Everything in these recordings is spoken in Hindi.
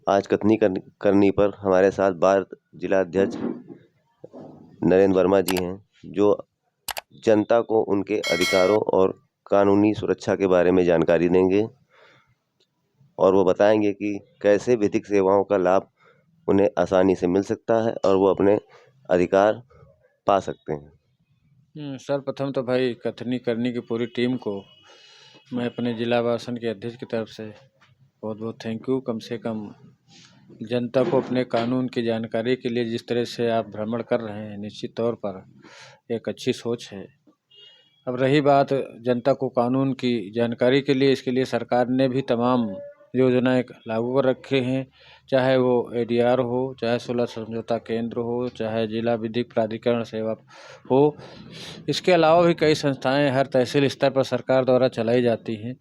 आज कथनी करनी पर हमारे साथ बार जिला अध्यक्ष नरेंद्र वर्मा जी हैं, जो जनता को उनके अधिकारों और कानूनी सुरक्षा के बारे में जानकारी देंगे और वो बताएंगे कि कैसे विधिक सेवाओं का लाभ उन्हें आसानी से मिल सकता है और वो अपने अधिकार पा सकते हैं। सर्वप्रथम तो भाई कथनी करनी की पूरी टीम को मैं अपने जिला वासन के अध्यक्ष की तरफ से बहुत बहुत थैंक यू। कम से कम जनता को अपने कानून की जानकारी के लिए जिस तरह से आप भ्रमण कर रहे हैं, निश्चित तौर पर एक अच्छी सोच है। अब रही बात जनता को कानून की जानकारी के लिए, इसके लिए सरकार ने भी तमाम योजनाएं लागू कर रखे हैं, चाहे वो एडीआर हो, चाहे सुलह समझौता केंद्र हो, चाहे जिला विधिक प्राधिकरण सेवा हो। इसके अलावा भी कई संस्थाएं हर तहसील स्तर पर सरकार द्वारा चलाई जाती हैं।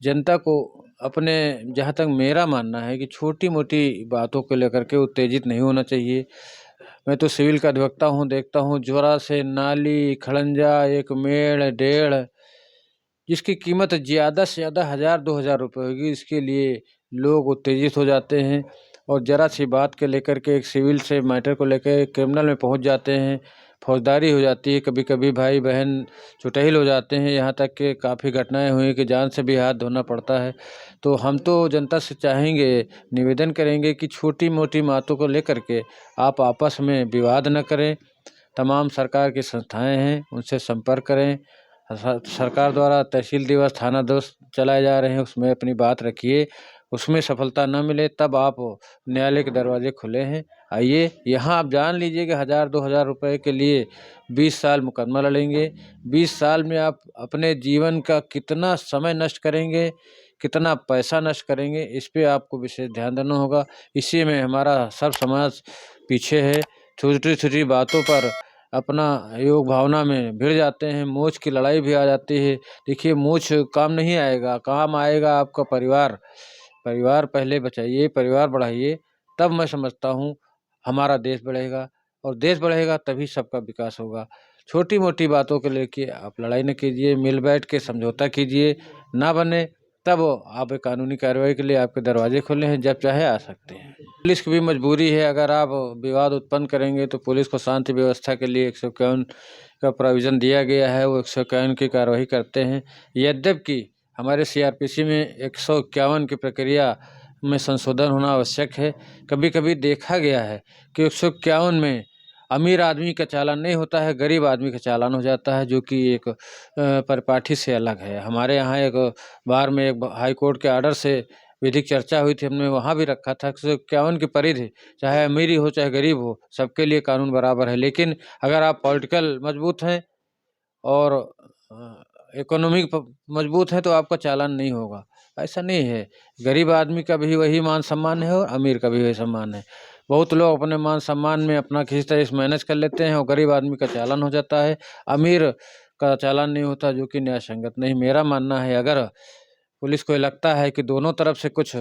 जनता को अपने, जहाँ तक मेरा मानना है कि छोटी मोटी बातों को लेकर के उत्तेजित नहीं होना चाहिए। मैं तो सिविल का अधिवक्ता हूँ, देखता हूँ ज्वरा से नाली, खड़ंजा, एक मेड़ डेढ़, जिसकी कीमत ज़्यादा से ज़्यादा 1000-2000 रुपये होगी, इसके लिए लोग उत्तेजित हो जाते हैं और ज़रा सी बात के लेकर के एक सिविल से मैटर को लेकर क्रिमिनल में पहुंच जाते हैं। फौजदारी हो जाती है, कभी कभी भाई बहन चुटैल हो जाते हैं, यहाँ तक कि काफ़ी घटनाएं हुई कि जान से भी हाथ धोना पड़ता है। तो हम तो जनता से चाहेंगे, निवेदन करेंगे कि छोटी मोटी बातों को लेकर के आप आपस में विवाद न करें। तमाम सरकार की संस्थाएं हैं, उनसे संपर्क करें। सरकार द्वारा तहसील दिवस, थाना दिवस चलाए जा रहे हैं, उसमें अपनी बात रखिए। उसमें सफलता न मिले तब आप न्यायालय के दरवाजे खुले हैं, आइए। यहाँ आप जान लीजिए कि 1000-2000 रुपये के लिए 20 साल मुकदमा लड़ेंगे। 20 साल में आप अपने जीवन का कितना समय नष्ट करेंगे, कितना पैसा नष्ट करेंगे, इस पे आपको विशेष ध्यान देना होगा। इसी में हमारा सब समाज पीछे है। छोटी छोटी बातों पर अपना योग भावना में भिड़ जाते हैं, मोच की लड़ाई भी आ जाती है। देखिए, मोच काम नहीं आएगा, काम आएगा आपका परिवार। परिवार पहले बचाइए, परिवार बढ़ाइए, तब मैं समझता हूँ हमारा देश बढ़ेगा, और देश बढ़ेगा तभी सबका विकास होगा। छोटी मोटी बातों को लेके आप लड़ाई न कीजिए, मिल बैठ के समझौता कीजिए। ना बने तब आप एक कानूनी कार्रवाई के लिए आपके दरवाजे खुले हैं, जब चाहे आ सकते हैं। पुलिस की भी मजबूरी है, अगर आप विवाद उत्पन्न करेंगे तो पुलिस को शांति व्यवस्था के लिए 151 का प्रोविज़न दिया गया है, वो 151 की कार्रवाई करते हैं। यद्यपि हमारे सीआरपीसी में 151 की प्रक्रिया में संशोधन होना आवश्यक है। कभी कभी देखा गया है कि 151 में अमीर आदमी का चालान नहीं होता है, गरीब आदमी का चालान हो जाता है, जो कि एक परिपाटी से अलग है। हमारे यहाँ एक बार में एक हाई कोर्ट के आर्डर से विधिक चर्चा हुई थी, हमने वहाँ भी रखा था 151 की परिधि, चाहे अमीरी हो चाहे गरीब हो, सबके लिए कानून बराबर है। लेकिन अगर आप पॉलिटिकल मजबूत हैं और इकोनॉमिक मजबूत हैं तो आपका चालान नहीं होगा, ऐसा नहीं है। गरीब आदमी का भी वही मान सम्मान है और अमीर का भी वही सम्मान है। बहुत लोग अपने मान सम्मान में अपना किसी तरह से मैनेज कर लेते हैं और गरीब आदमी का चालान हो जाता है, अमीर का चालान नहीं होता, जो कि न्याय संगत नहीं। मेरा मानना है, अगर पुलिस को लगता है कि दोनों तरफ से कुछ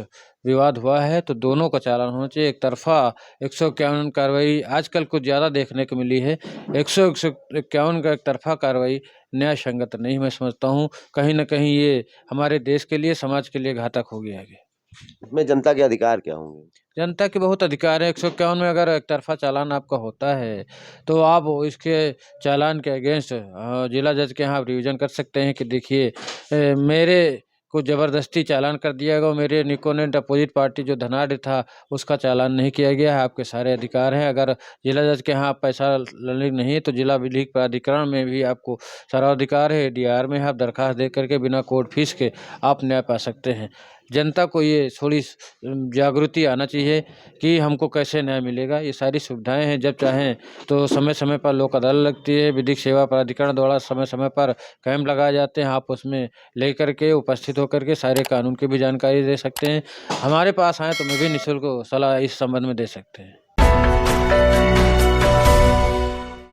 विवाद हुआ है तो दोनों का चालान होना चाहिए। एक तरफा 151 कार्रवाई आजकल कुछ ज़्यादा देखने को मिली है। 151 का एक तरफा कार्रवाई न्याय संगत नहीं मैं समझता हूँ। कहीं ना कहीं ये हमारे देश के लिए, समाज के लिए घातक होगी आगे। इसमें जनता के अधिकार क्या होंगे? जनता के बहुत अधिकार है। 151 में अगर एक तरफा चालान आपका होता है तो आप इसके चालान के अगेंस्ट जिला जज के यहाँ रिवीजन कर सकते हैं कि देखिए, मेरे को ज़बरदस्ती चालान कर दिया गया, मेरे निकोनेंट अपोजिट पार्टी जो धनाढ़ था उसका चालान नहीं किया गया है। आपके सारे अधिकार हैं। अगर जिला जज के यहाँ आप पैसा लेने नहीं तो जिला विधिक प्राधिकरण में भी आपको सारा अधिकार है। डीआर में आप दरखास्त दे करके बिना कोर्ट फीस के आप न्याय पा सकते हैं। जनता को ये थोड़ी जागृति आना चाहिए कि हमको कैसे न्याय मिलेगा। ये सारी सुविधाएं हैं, जब चाहें तो समय समय पर लोक अदालत लगती है, विधिक सेवा प्राधिकरण द्वारा समय समय पर कैंप लगाए जाते हैं। आप उसमें लेकर के उपस्थित होकर के सारे कानून की भी जानकारी दे सकते हैं। हमारे पास आएँ तो मैं भी निःशुल्क सलाह इस संबंध में दे सकते हैं।